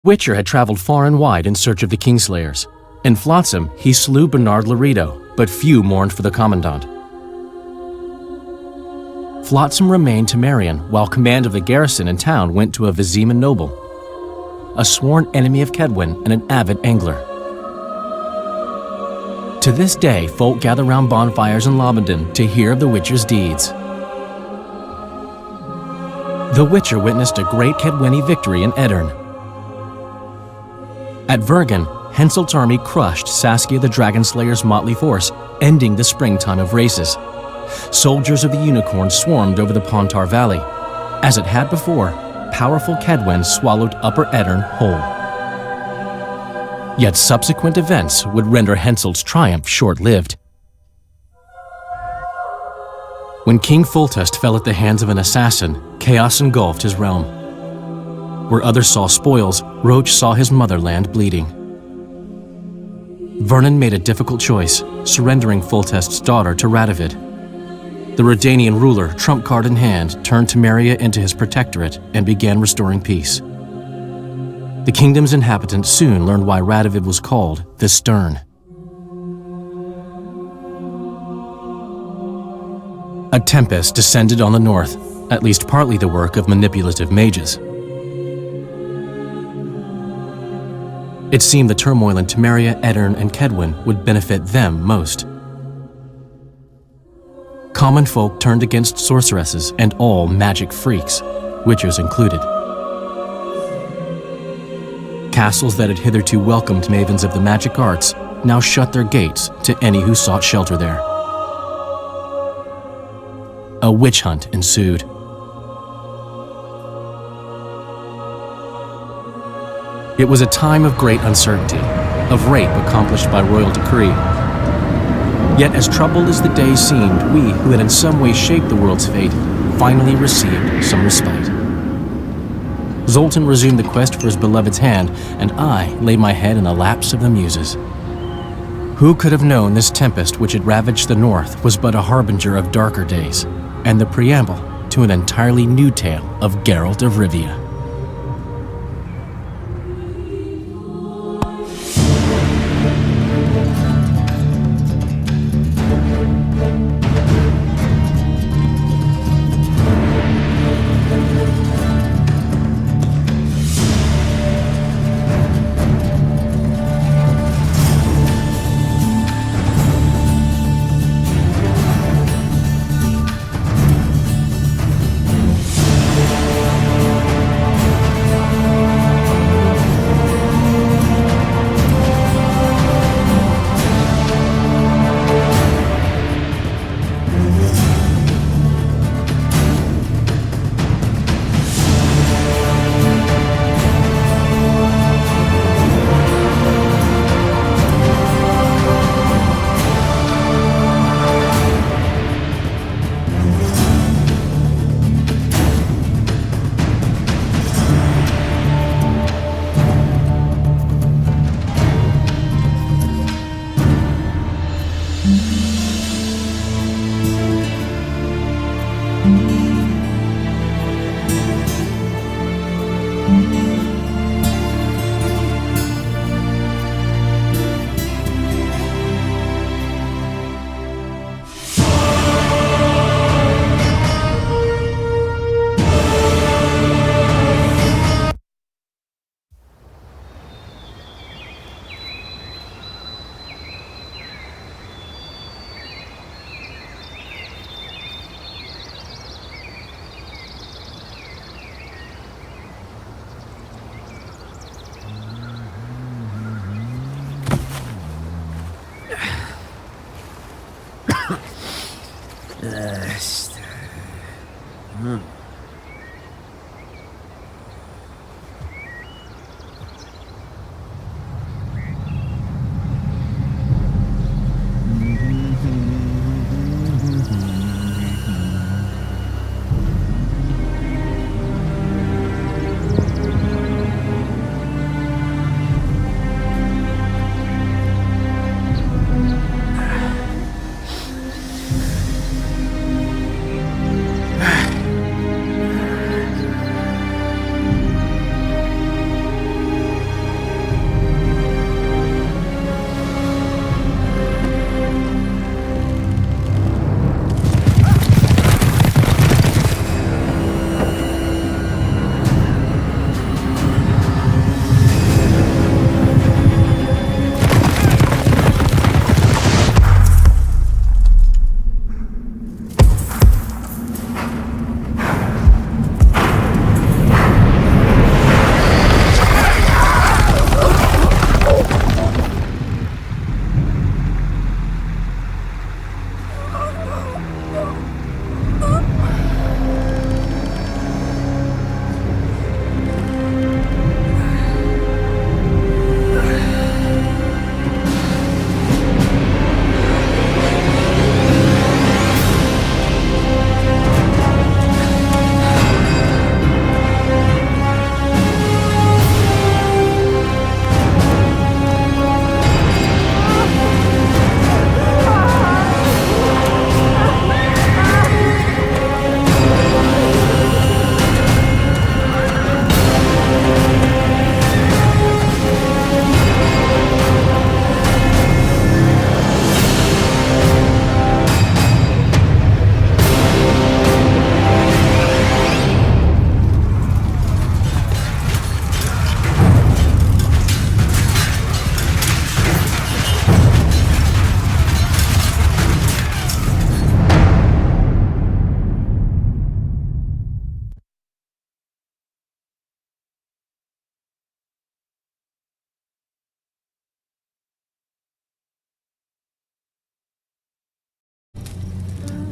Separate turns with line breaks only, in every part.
Witcher had traveled far and wide in search of the Kingslayers. In Flotsam, he slew Bernard Laredo, but few mourned for the Commandant. Flotsam remained Temerian, while command of the garrison and town went to a Vizima noble, a sworn enemy of Kedwen and an avid angler. To this day, folk gather round bonfires in Lobendon to hear of the Witcher's deeds. The Witcher witnessed a great Kedweni victory in Edirn. At Vergen, Henselt's army crushed Saskia the Dragonslayer's motley force, ending the springtime of races. Soldiers of the Unicorn swarmed over the Pontar Valley. As it had before, powerful Kedwen swallowed Upper Edirn whole. Yet subsequent events would render Henselt's triumph short-lived. When King Foltest fell at the hands of an assassin, chaos engulfed his realm. Where others saw spoils, Roach saw his motherland bleeding. Vernon made a difficult choice, surrendering Foltest's daughter to Radovid. The Redanian ruler, trump card in hand, turned Temeria into his protectorate and began restoring peace. The kingdom's inhabitants soon learned why Radovid was called the Stern. A tempest descended on the north, at least partly the work of manipulative mages. It seemed the turmoil in Temeria, Edirn, and Kedwen would benefit them most. Common folk turned against sorceresses and all magic freaks, witchers included. Castles that had hitherto welcomed mavens of the magic arts now shut their gates to any who sought shelter there. A witch hunt ensued. It was a time of great uncertainty, of rape accomplished by royal decree. Yet as troubled as the days seemed, we, who had in some way shaped the world's fate, finally received some respite. Zoltan resumed the quest for his beloved's hand, and I laid my head in the laps of the muses. Who could have known this tempest which had ravaged the north was but a harbinger of darker days, and the preamble to an entirely new tale of Geralt of Rivia.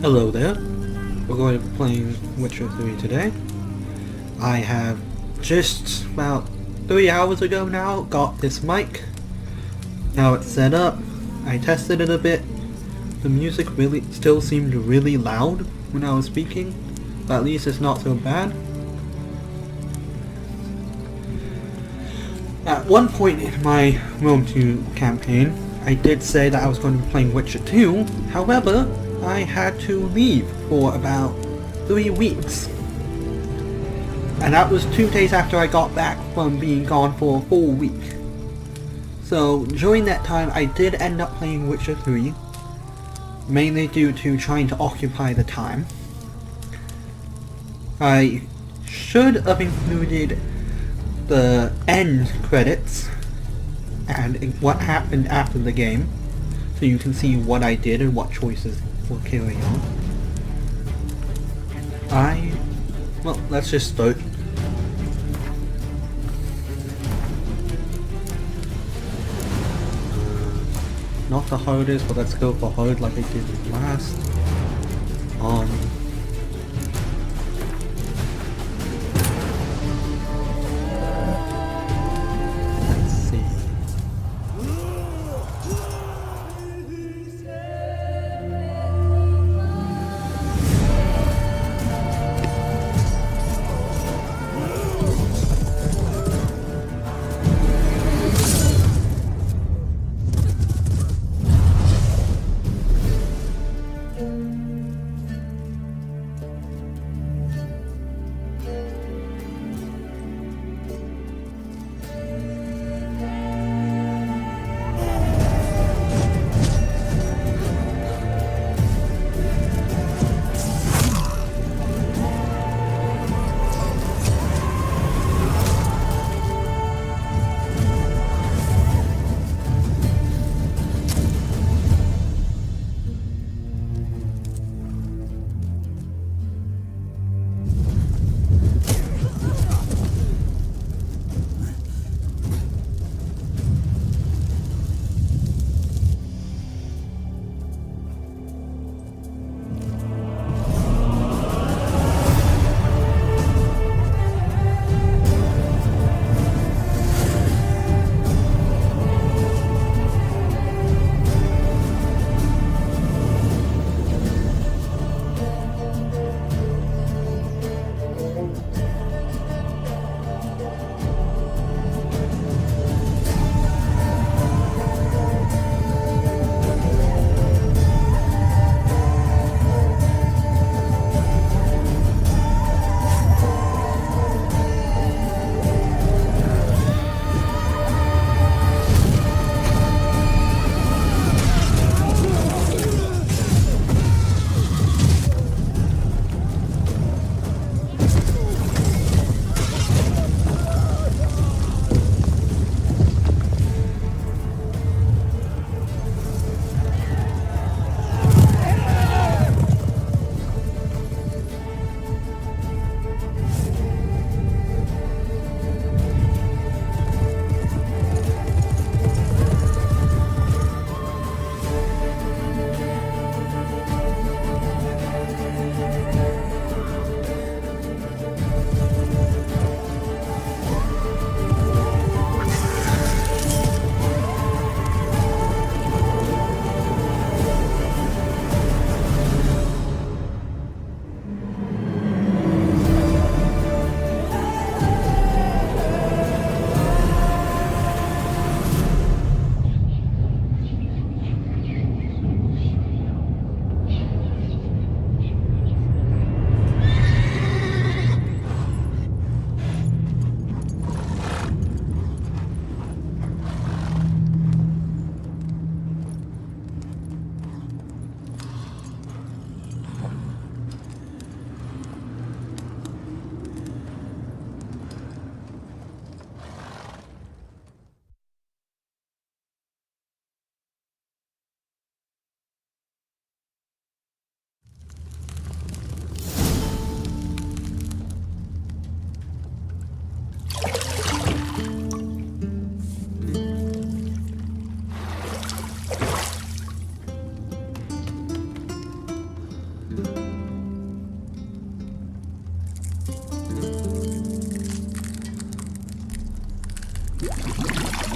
Hello there. We're going to be playing Witcher 3 today. I have just about 3 hours ago now got this mic. Now it's set up. I tested it a bit. The music really still seemed really loud when I was speaking, but at least it's not so bad. At one point in my Rome 2 campaign, I did say that I was going to be playing Witcher 2, however, I had to leave for about 3 weeks. And that was 2 days after I got back from being gone for a full week. So during that time I did end up playing Witcher 3, mainly due to trying to occupy the time. I should have included the end credits and what happened after the game, so you can see what I did and what choices will carry on. Well, let's just start. Not the hardest, but let's go for hard like I did last. Let's see.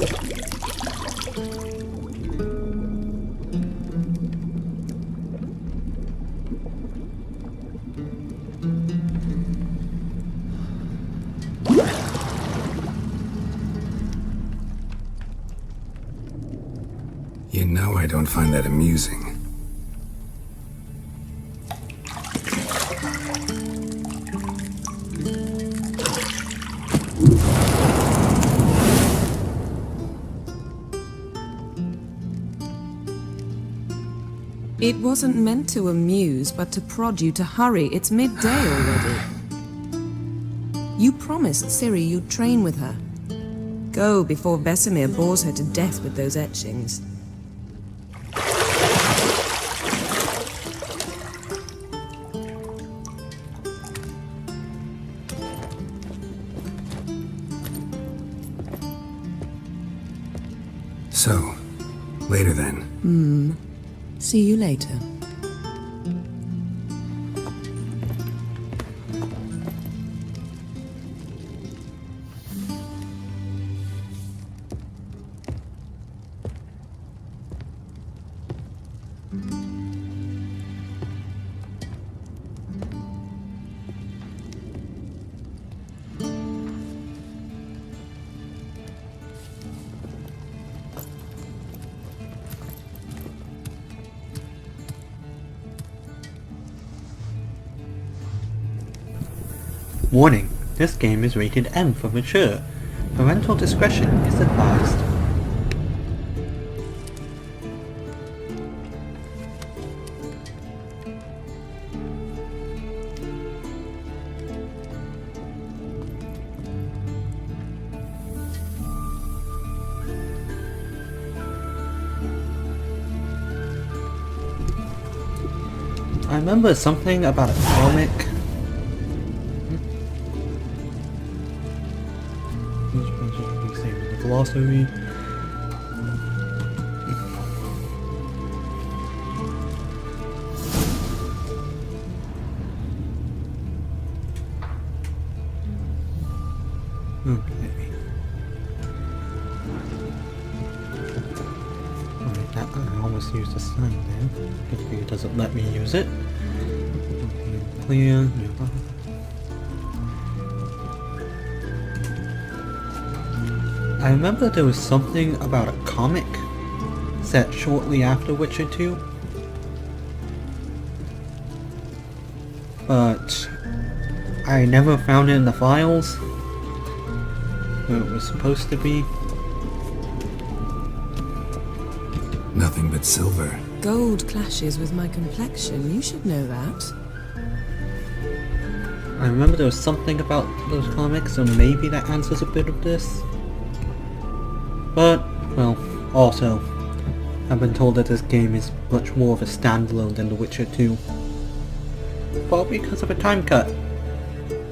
You know I don't find that amusing.
It wasn't meant to amuse, but to prod you to hurry. It's midday already. You promised Ciri you'd train with her. Go before Vesemir bores her to death with those etchings.
So, later then.
See you later.
Warning, this game is rated M for mature. Parental discretion is advised. I remember something about a comic. The glossary. Okay. Alright, that I almost used a sign there. Hopefully it doesn't let me use it. Okay, clear. I remember there was something about a comic set shortly after Witcher 2. But I never found it in the files where it was supposed to be.
Nothing but silver.
Gold clashes with my complexion. You should know that.
I remember there was something about those comics, so maybe that answers a bit of this. But, well, also, I've been told that this game is much more of a standalone than The Witcher 2. Probably because of a time cut.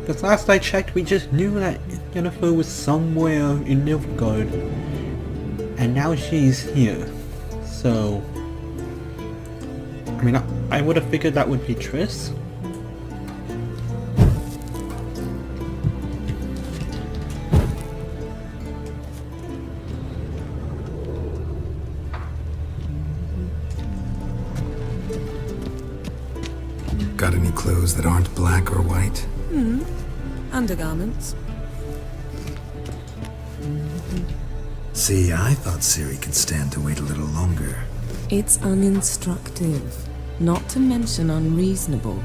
Because last I checked, we just knew that Yennefer was somewhere in Nilfgaard. And now she's here. So, I mean, I would have figured that would be Triss.
Got any clothes that aren't black or white?
Undergarments.
See, I thought Ciri could stand to wait a little longer.
It's uninstructive, not to mention unreasonable.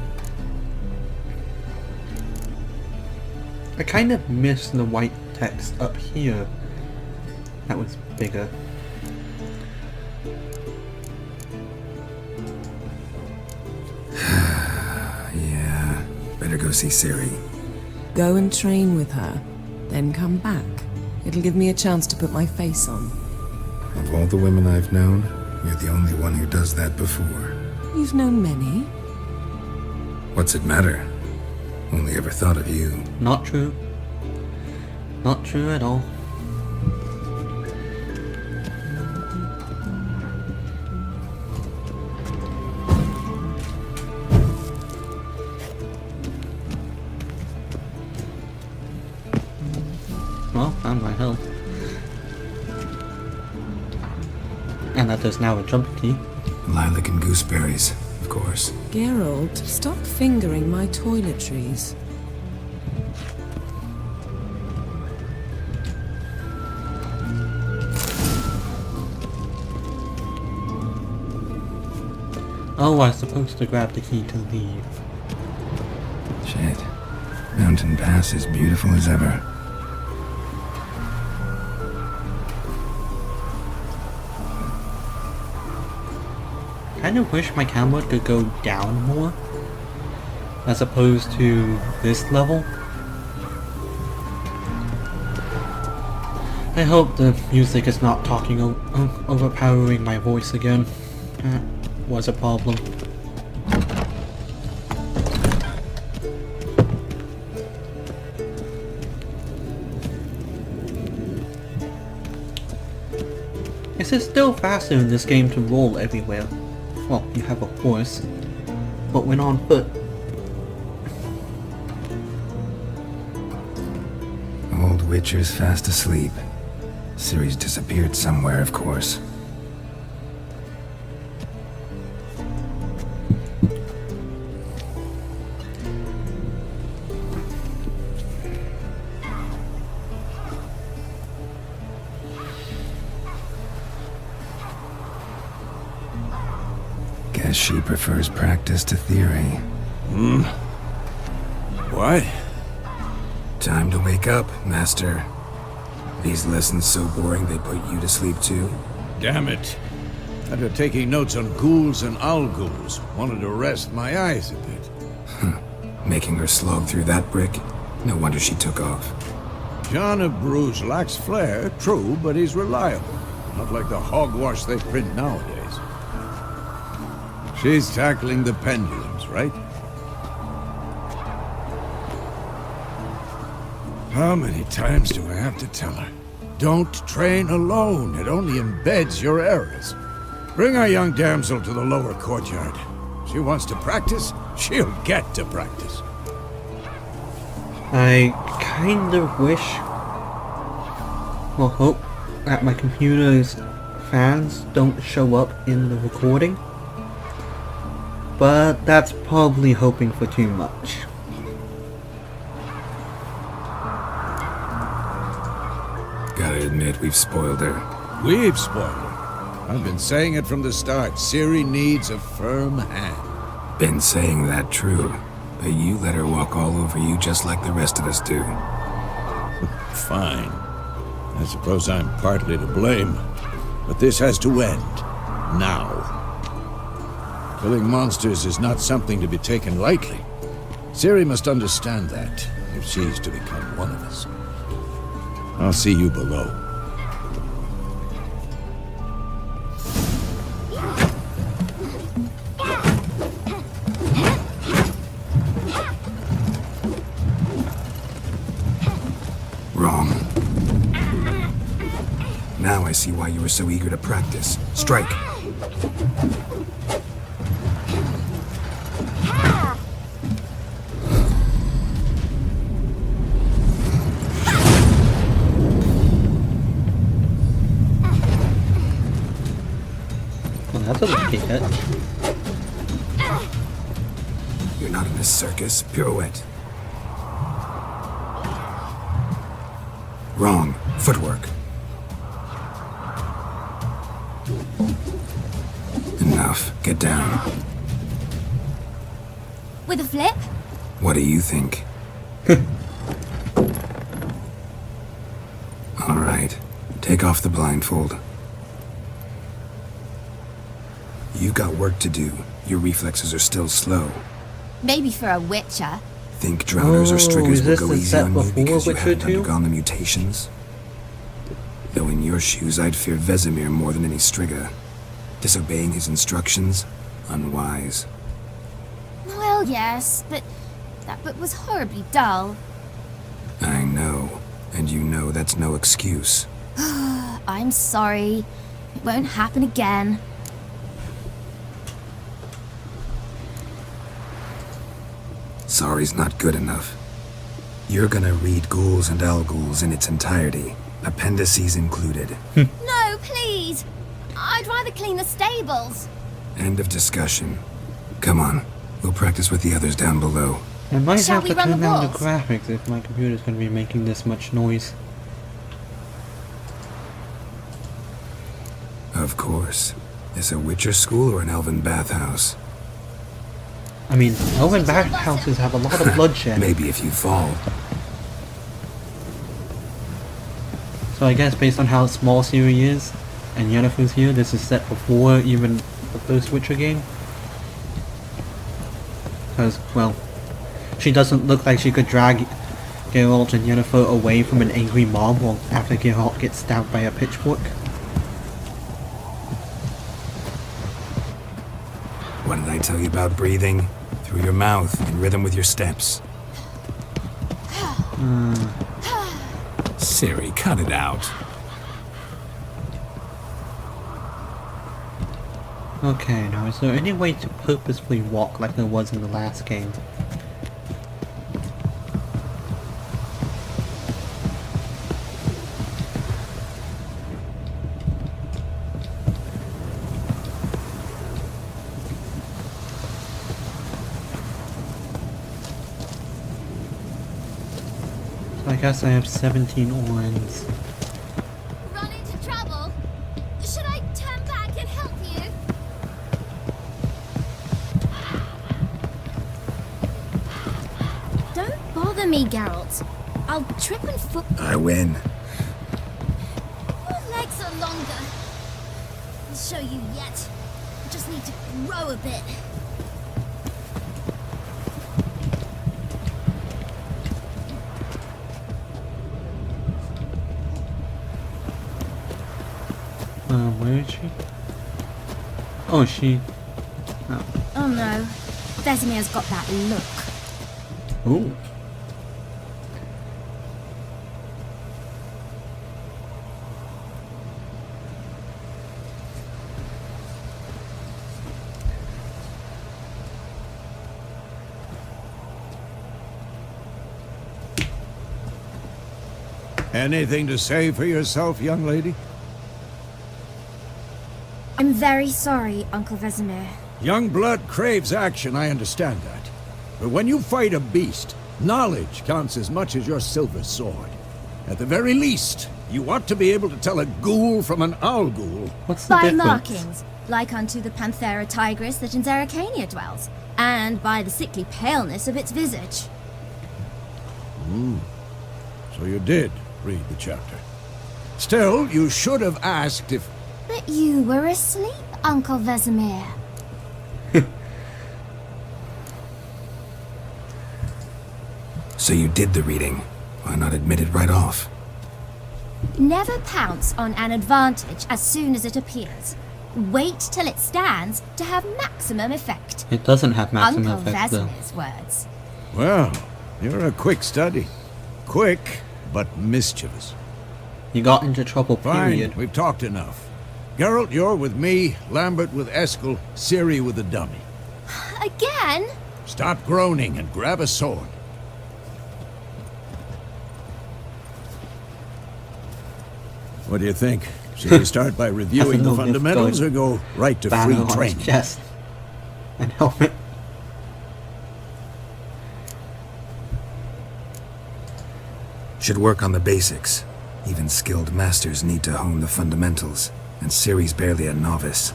I kind of miss the white text up here. That was bigger.
Yeah, better go see Ciri.
Go and train with her, then come back. It'll give me a chance to put my face on.
Of all the women I've known, you're the only one who does that before.
You've known many.
What's it matter? Only ever thought of you.
Not true. Not true at all. Well, found my health. And that there's now a jumping key.
Lilac and gooseberries, of course.
Geralt, stop fingering my toiletries.
Oh, I was supposed to grab the key to leave.
Shit. Mountain Pass is beautiful as ever.
Kind of wish my camera could go down more, as opposed to this level. I hope the music is not talking overpowering my voice again. That was a problem. Is it still faster in this game to roll everywhere? Well, you have a horse, but when on foot.
Old Witcher's fast asleep. Ciri's disappeared somewhere, of course. Guess she prefers practice to theory.
What?
Time to wake up, Master. These lessons so boring they put you to sleep too?
Damn it. After taking notes on ghouls and owl-ghouls, wanted to rest my eyes a bit.
Making her slog through that brick? No wonder she took off.
John of Bruges lacks flair, true, but he's reliable. Not like the hogwash they print nowadays. She's tackling the pendulums, right? How many times do I have to tell her? Don't train alone. It only embeds your errors. Bring our young damsel to the lower courtyard. She wants to practice, she'll get to practice.
I kind of wish, or hope, that my computer's fans don't show up in the recording. But that's probably hoping for too much.
Gotta admit, we've spoiled her.
We've spoiled her. I've been saying it from the start. Ciri needs a firm hand.
Been saying that true, but you let her walk all over you just like the rest of us do.
Fine. I suppose I'm partly to blame. But this has to end. Now. Killing monsters is not something to be taken lightly. Ciri must understand that, if she's to become one of us. I'll see you below.
Wrong. Now I see why you were so eager to practice. Strike!
Well, that's a lucky hit.
You're not in a circus. Pirouette. Wrong. Footwork. Enough. Get down.
With a flip?
What do you think? All right. Take off the blindfold. You've got work to do. Your reflexes are still slow.
Maybe for a witcher.
Think drowners or
is
striggers will
this
go
the
easy
set
on you
before
because you
Witcher
haven't
2?
undergone the mutations? Though in your shoes, I'd fear Vesemir more than any Strigger. Disobeying his instructions? Unwise.
Well, yes, but that book was horribly dull.
I know. And you know that's no excuse.
I'm sorry. It won't happen again.
Sorry's not good enough. You're gonna read Ghouls and Owl-Ghouls in its entirety, appendices included.
No, please! I'd rather clean the stables.
End of discussion. Come on, we'll practice with the others down below.
I might
Shall
have
we
to
run
turn
the
down the
walls?
graphics if my computer's going to be making this much noise.
Of course. Is a Witcher school or an elven bathhouse?
I mean, elven bathhouses have a lot of bloodshed.
Maybe if you fall.
So I guess based on how small Ciri is, and Yennefer's here, this is set before even the first Witcher game. Because, well, she doesn't look like she could drag Geralt and Yennefer away from an angry mob while after Geralt gets stabbed by a pitchfork.
What did I tell you about breathing? Through your mouth, in rhythm with your steps. Ciri, cut it out.
Okay, now is there any way to purposefully walk like there was in the last game? So I guess I have 17 orens.
Run into trouble? Should I turn back and help you? Don't bother me, Geralt. I'll trip and fall.
I win.
Your legs are longer. I'll show you yet. I just need to grow a bit.
Where is she? Oh, she...
Oh no. Vesemir's got that look.
Ooh.
Anything to say for yourself, young lady?
I'm very sorry, Uncle Vesemir.
Young blood craves action, I understand that. But when you fight a beast, knowledge counts as much as your silver sword. At the very least, you ought to be able to tell a ghoul from an owl ghoul.
What's the
By
difference?
markings, like unto the Panthera tigris that in Zerrikania dwells, and by the sickly paleness of its visage.
So you did read the chapter. Still, you should have asked if...
But you were asleep, Uncle Vesemir.
So you did the reading. Why not admit it right off?
Never pounce on an advantage as soon as it appears. Wait till it stands to have maximum effect.
It doesn't have maximum
Uncle
effect though.
Vesemir's words.
Well, you're a quick study. Quick, but mischievous.
You got into trouble,
Fine,
period.
we've talked enough. Geralt, you're with me, Lambert with Eskel, Ciri with the dummy.
Again?
Stop groaning and grab a sword. What do you think? Should we start by reviewing the
little bit
fundamentals or
going
go right to
Banner
free
on his
training?
chest and helmet.
Should work on the basics. Even skilled masters need to hone the fundamentals, and Ciri's barely a novice.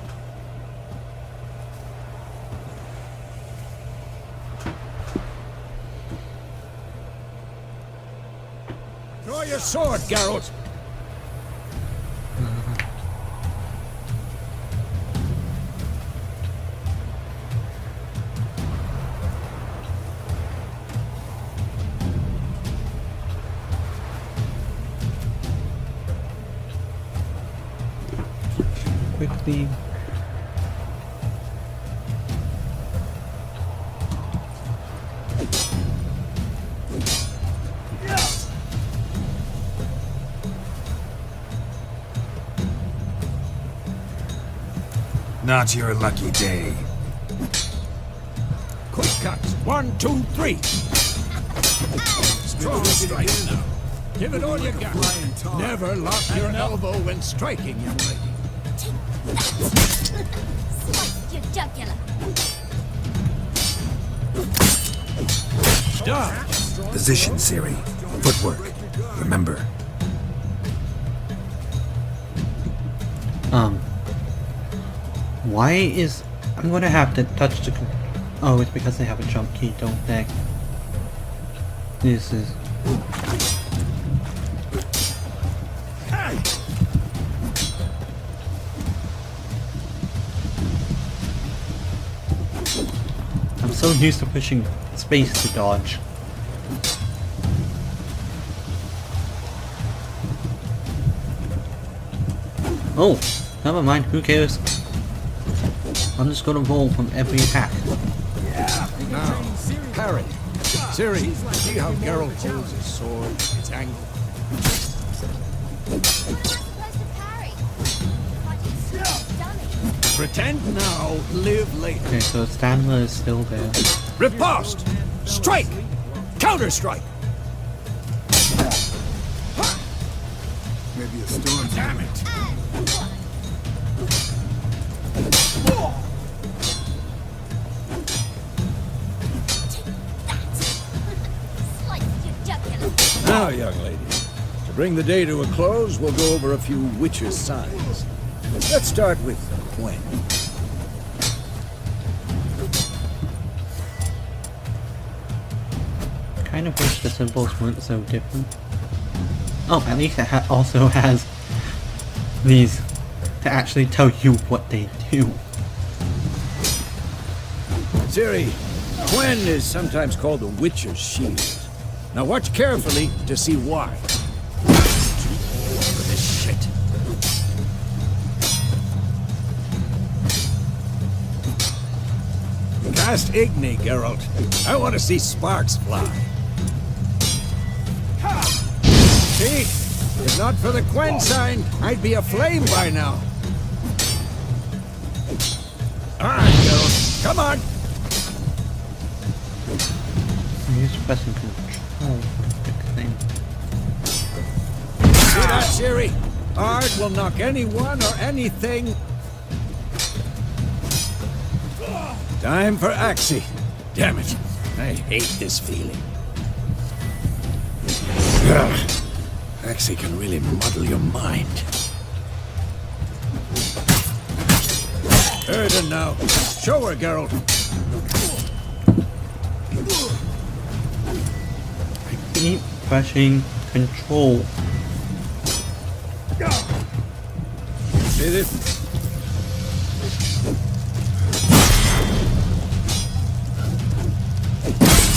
Draw your sword, Geralt!
Quickly.
Not your lucky day.
Quick cuts. 1, 2, 3. Strong strike now. Give it all you got. Never lock your elbow when striking, young lady.
Slice your jugular.
Dodge!
Position, Ciri. Footwork. Remember.
Why is... I'm gonna have to touch the... Oh, it's because they have a jump key, don't they? This is... I'm so used to pushing space to dodge. Oh, never mind, who cares? I'm just gonna roll from every attack.
Now, parry. Ciri, see how Geralt holds his sword, its angle.
You're not supposed to parry. Fighting stupid dummy.
Pretend now, live later.
Okay, so stamina is still there.
Riposte! Strike! Counter-strike!
Maybe a storm.
Damn it!
Slice your jugular.
Now, young lady, to bring the day to a close, we'll go over a few witches' signs. Let's start with Gwen.
Kind of wish the symbols weren't so different. Oh, at least it also has these to actually tell you what they do.
Ciri, Gwen is sometimes called the Witcher's Shield. Now watch carefully to see why. Too old for this shit. Cast Igni, Geralt. I want to see sparks fly. See? If not for the Gwen sign, I'd be aflame by now. Alright, Geralt. Come on!
Use pressing control for the big thing.
See that, Ciri? Art will knock anyone or anything. Time for Axii. Damn it. I hate this feeling. Ugh. Axii can really muddle your mind. Erden now. Show her, Geralt.
Keep pressing control.
See this?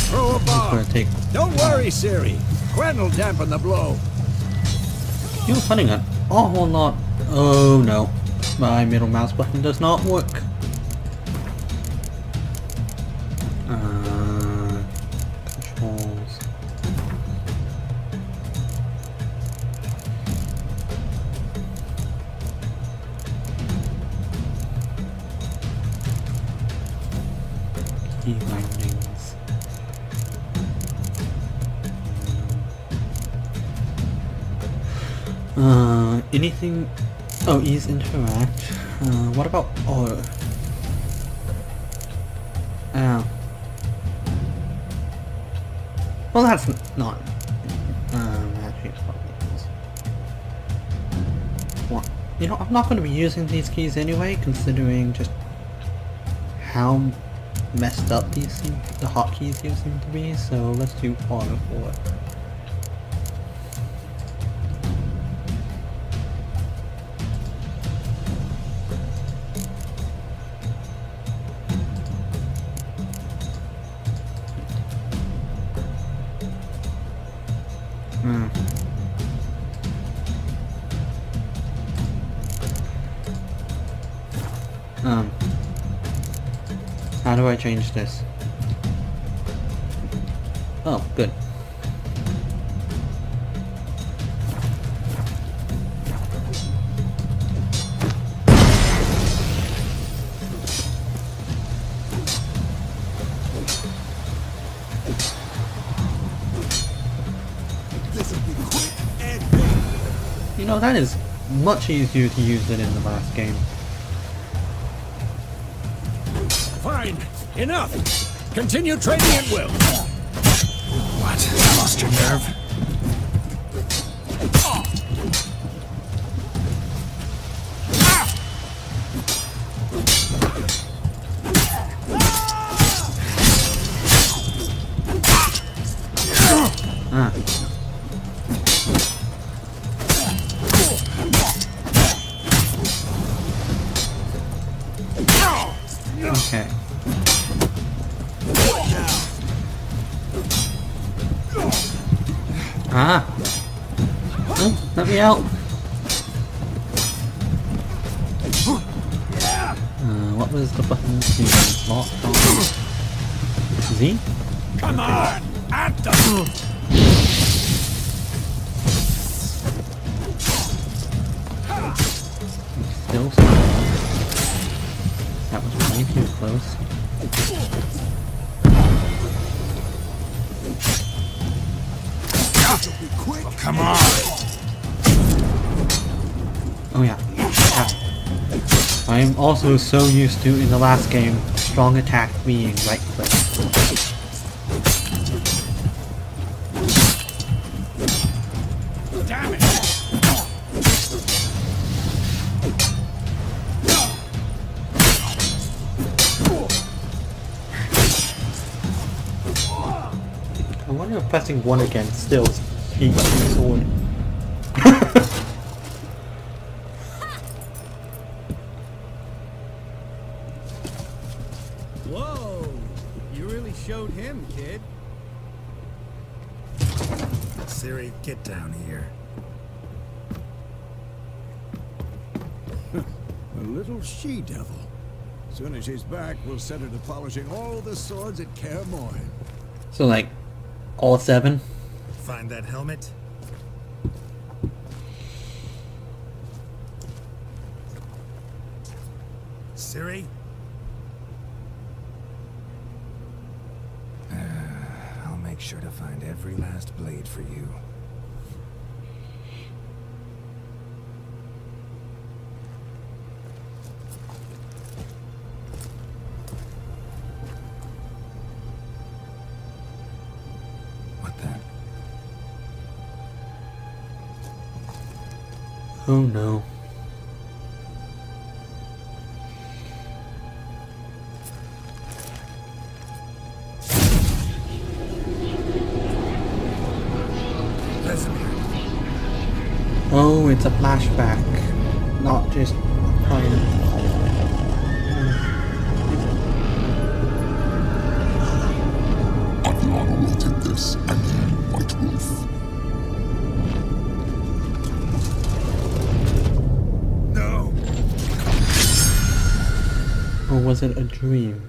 Throw a
It's
bomb.
gonna take.
Don't worry, Ciri. Gwen will dampen the blow.
You're putting an awful lot. Oh no, my middle mouse button does not work. Controls. Key bindings. Anything? Oh, ease interact. What about auto? Oh. Well, that's not. Actually, it's probably is. What? You know, I'm not going to be using these keys anyway, considering just how messed up these seem, the hotkeys here seem to be. So let's do auto for it. How do I change this? Oh, good. You know, that is much easier to use than in the last game.
Fine. Enough. Continue training at will.
What? Lost your nerve?
Ah. Okay. Ah! Oh, let me out! What was the button to lock on? Z?
Come on! At the...
Still smiling. That was way too close.
Come on!
Oh yeah. I'm also so used to, in the last game, strong attack being right click.
Damn it!
I wonder if pressing 1 again still keeps the sword.
Whoa! You really showed him, kid.
Ciri, get down here.
A little she-devil. Soon as she's back, we'll set her to polishing all the swords at Kaer Morhen.
So like, all 7?
Find that helmet? Ciri? I'll make sure to find every last blade for you. What the?
Oh no. Oh, it's a flashback, not just fine.
Adriana will take this and then White Wolf.
No!
Or was it a dream?